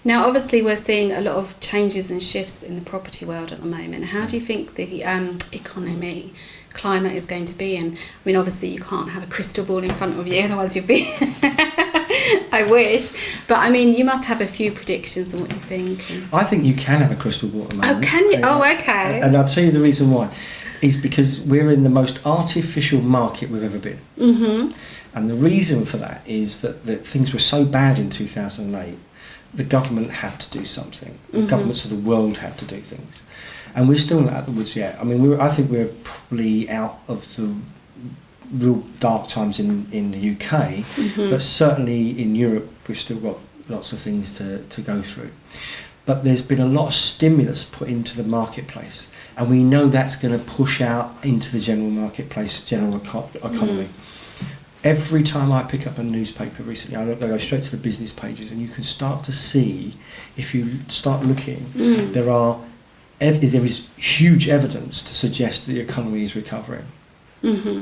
Now, obviously, we're seeing a lot of changes and shifts in the property world at the moment. How do you think the economy climate is going to be? And I mean, obviously, you can't have a crystal ball in front of you, otherwise you'd be... I wish. But I mean, you must have a few predictions on what you think. I think you can have a crystal ball at the moment. Oh, can you? Oh, okay. And I'll tell you the reason why. Is because we're in the most artificial market we've ever been. Mm-hmm. And the reason for that is that things were so bad in 2008, the government had to do something. The governments of the world had to do things. And we're still not out of the woods yet. I mean, I think we're probably out of the real dark times in the UK, but certainly in Europe we've still got lots of things to go through. But there's been a lot of stimulus put into the marketplace, and we know that's going to push out into the general marketplace, general economy. Every time I pick up a newspaper recently, I go straight to the business pages, and you can start to see, if you start looking, there is huge evidence to suggest that the economy is recovering.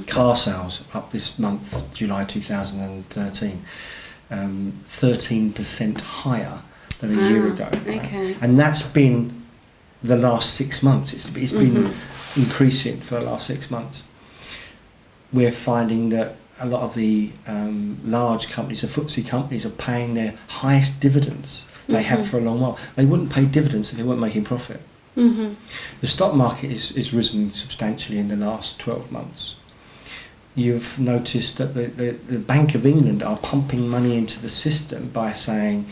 Car sales up this month, July 2013, 13% higher than a year ago. Right? Okay. And that's been the last 6 months. It's been increasing for the last 6 months. We're finding that a lot of the large companies, the FTSE companies, are paying their highest dividends they have for a long while. They wouldn't pay dividends if they weren't making profit. The stock market is risen substantially in the last 12 months. You've noticed that the Bank of England are pumping money into the system by saying,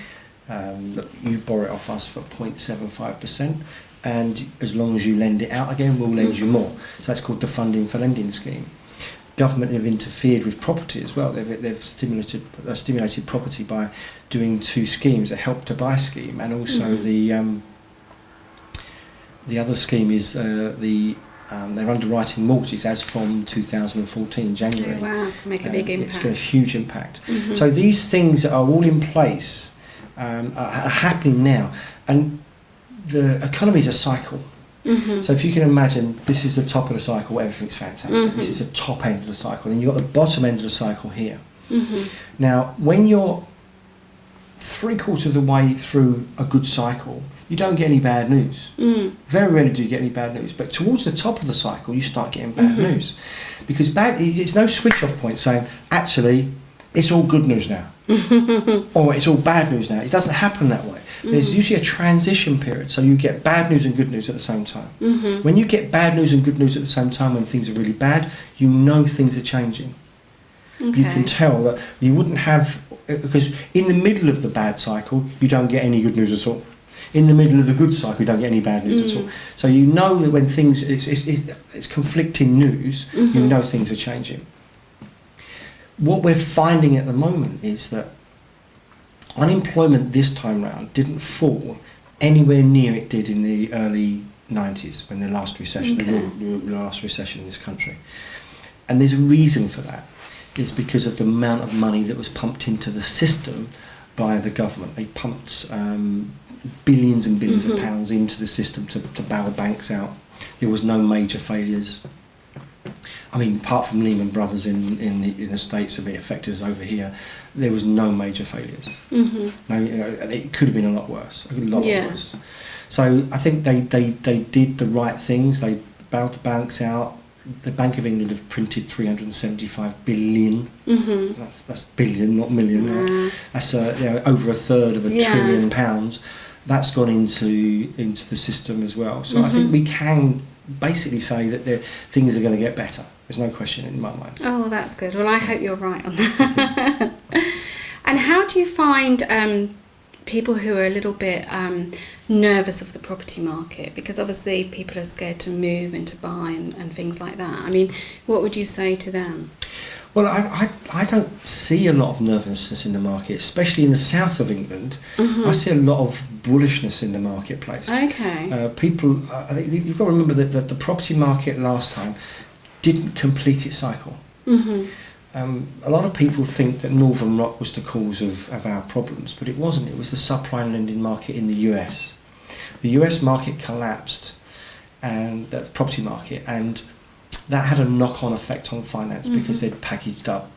look, you borrow it off us for 0.75%, and as long as you lend it out again, we'll lend you more. So that's called the Funding for Lending scheme. Government have interfered with property as well. They've stimulated property by doing 2 schemes, a Help to Buy scheme, and also the other scheme is they're underwriting mortgages as from 2014 January. Oh, wow, it's going to make a big impact. It's got a huge impact. So these things are all in place, are happening now, and the economy is a cycle. So if you can imagine, this is the top of the cycle, everything's fantastic. This is the top end of the cycle, and you've got the bottom end of the cycle here. Now, when you're 3/4 of the way through a good cycle, you don't get any bad news. Very rarely do you get any bad news. But towards the top of the cycle, you start getting bad news. Because it's no switch-off point saying, actually, it's all good news now. Or it's all bad news now. It doesn't happen that way. There's usually a transition period, so you get bad news and good news at the same time. When you get bad news and good news at the same time, when things are really bad, you know things are changing. You can tell that you wouldn't have, because in the middle of the bad cycle, you don't get any good news at all. In the middle of the good cycle, you don't get any bad news at all. So you know that when things, it's conflicting news, you know things are changing. What we're finding at the moment is that unemployment this time round didn't fall anywhere near it did in the early 90s, when the last recession, the last recession in this country. And there's a reason for that. It's because of the amount of money that was pumped into the system by the government. They pumped billions and billions of pounds into the system to bail banks out. There was no major failures. I mean, apart from Lehman Brothers in the States, a bit affected us over here, there was no major failures. No, it could have been a lot worse, a lot worse. So I think they did the right things. They bailed the banks out. The Bank of England have printed 375 billion. That's billion, not million. Right? That's over a third of £1 trillion. That's gone into the system as well. So I think we can basically say that things are going to get better. There's no question in my mind. Oh, that's good. Well, I hope you're right on that. And how do you find people who are a little bit nervous of the property market? Because obviously people are scared to move and to buy and things like that. I mean, what would you say to them? Well, I don't see a lot of nervousness in the market, especially in the south of England. I see a lot of bullishness in the marketplace. Okay. People, I think you've got to remember that the property market last time didn't complete its cycle. A lot of people think that Northern Rock was the cause of our problems, but it wasn't. It was the subprime lending market in the US. The US market collapsed, and the property market, and that had a knock-on effect on finance because they'd packaged up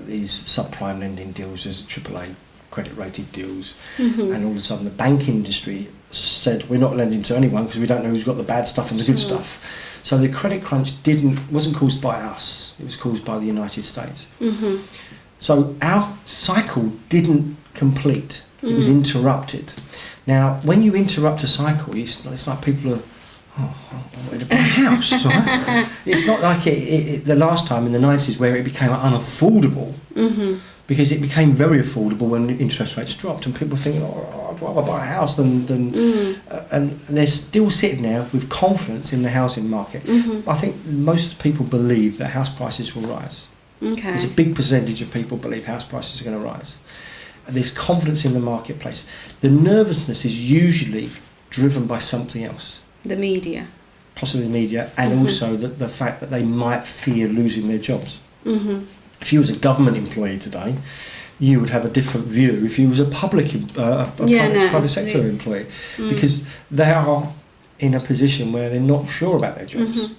these subprime lending deals as AAA credit rated deals, Mm-hmm. and all of a sudden the banking industry said we're not lending to anyone because we don't know who's got the bad stuff and the good Sure. stuff. So the credit crunch wasn't caused by us, it was caused by the United States. Mm-hmm. So our cycle didn't complete, it was Mm. interrupted. Now when you interrupt a cycle, it's like people are, I wanted to buy a house, right? It's not like the last time in the 90s where it became unaffordable, Mm-hmm. because it became very affordable when interest rates dropped, and people think, I'd rather buy a house than and they're still sitting there with confidence in the housing market. Mm-hmm. I think most people believe that house prices will rise. Okay. There's a big percentage of people believe house prices are going to rise. And there's confidence in the marketplace. The nervousness is usually driven by something else, The media. possibly the media, and Mhm. also the fact that they might fear losing their jobs. Mm-hmm. If you was a government employee today, you would have a different view if you was a public private sector absolutely. employee, Mm. because they are in a position where they're not sure about their jobs. Mhm.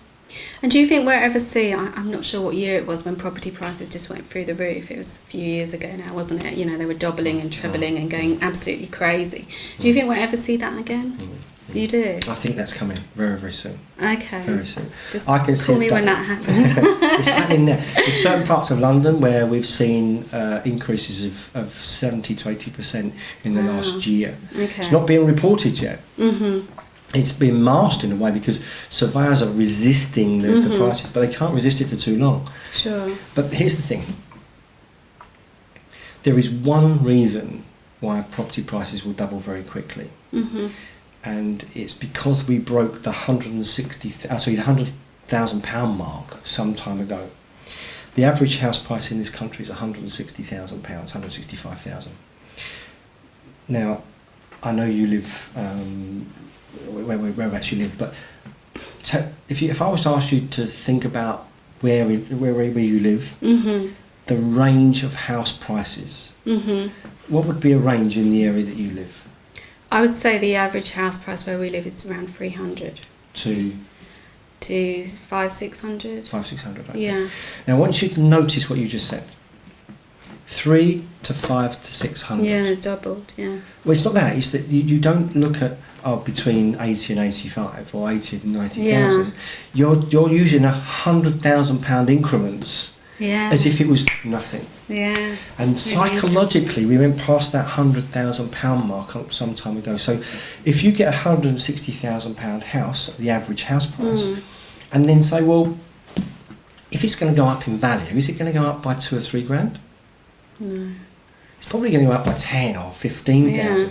And do you think we'll ever see, I'm not sure what year it was when property prices just went through the roof, it was a few years ago now, wasn't it? You know, they were doubling and trebling and going absolutely crazy. Do you think we'll ever see that again? You do? I think that's coming very, very soon. Okay. Very soon. Just I can see call me when that happens. It's happening there. There's certain parts of London where we've seen increases of 70 to 80% in the Wow. last year. Okay. It's not being reported yet. Mm-hmm. It's been masked in a way because surveyors are resisting the Mhm. prices, but they can't resist it for too long. Sure. But here's the thing. There is one reason why property prices will double very quickly, Mm-hmm. and it's because we broke the £100,000 mark some time ago. The average house price in this country is £160,000, £165,000. Now, I know you live whereabouts you live, but if I was to ask you to think about where you live, Mm-hmm. the range of house prices, Mm-hmm. what would be a range in the area that you live I would say the average house price where we live is around 300 to to 500-600. 500-600? Okay. Yeah. Now I want you to notice what you just said. 3 to 5 to 600. Yeah, they've doubled. Yeah. Well, it's not that. It's that you don't look at between 80 and 85 or 80 and 90,000. You're using £100,000 increments Yeah. as if it was nothing. Yes. And It's really psychologically, we went past that £100,000 mark some time ago. So if you get a £160,000 house, the average house price, Mm. and then say, well, if it's going to go up in value, is it going to go up by 2 or 3 grand? No. It's probably going to go up by 10 or 15,000. Yeah.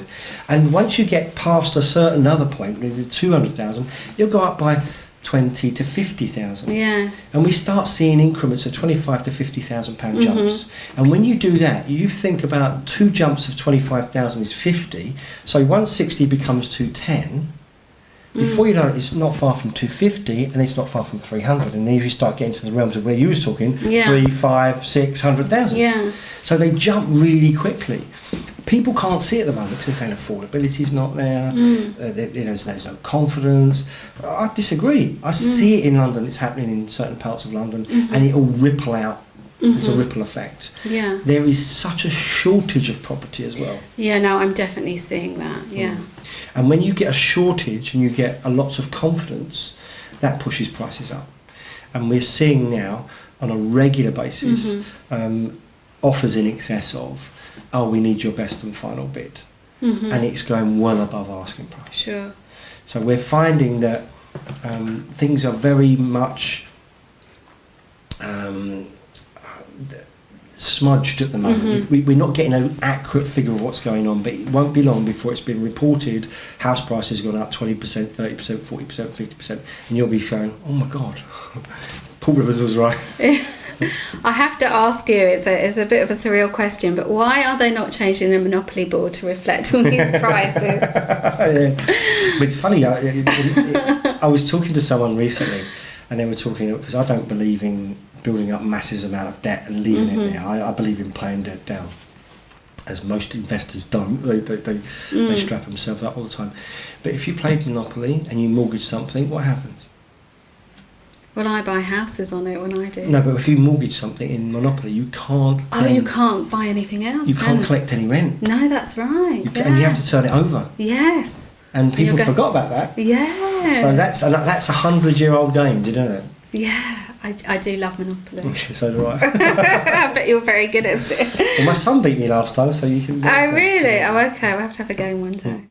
And once you get past a certain other point, maybe 200,000, you'll go up by 20 to 50,000. Yes. And we start seeing increments of 25 to 50,000 pound Mhm. jumps. And when you do that, you think about 2 jumps of 25,000 is 50. So 160 becomes 210. Before you know it, it's not far from 250, and it's not far from 300. And then you start getting to the realms of where you was talking, Yeah. 3, 5, 600,000. Yeah. So they jump really quickly. People can't see at the moment because they're saying affordability's not there. Mm. There's no confidence. I disagree. I see it in London. It's happening in certain parts of London, and it will ripple out. It's a ripple effect. Yeah. There is such a shortage of property as well. Yeah, no, I'm definitely seeing that. Yeah. And when you get a shortage and you get a lots of confidence, that pushes prices up. And we're seeing now on a regular basis offers in excess of, oh, we need your best and final bid. Mm-hmm. And it's going well above asking price. Sure. So we're finding that things are very much smudged at the moment. We're not getting an accurate figure of what's going on, but it won't be long before it's been reported house prices gone up 20%, 30%, 40%, 50%, and you'll be going, oh my God, Paul Rivers was right. I have to ask you, it's a bit of a surreal question, but why are they not changing the Monopoly board to reflect all these prices? Yeah. But it's funny, I was talking to someone recently, and they were talking, because I don't believe in building up massive amount of debt and leaving it there. I believe in paying debt down, as most investors don't. They strap themselves up all the time. But if you played Monopoly and you mortgage something, what happens? Well, I buy houses on it when I do. No, but if you mortgage something in Monopoly, you can't. Oh, you can't buy anything else. You can't collect any rent. No, that's right. And you have to turn it over. Yes. And people forgot about that. Yeah. So that's a 100-year-old game. Do you know that? Yeah, I do love Monopoly. So do I. I bet you're very good at it. Well, my son beat me last time, so you can. Oh, really? Oh, okay. We'll have to have a game one day.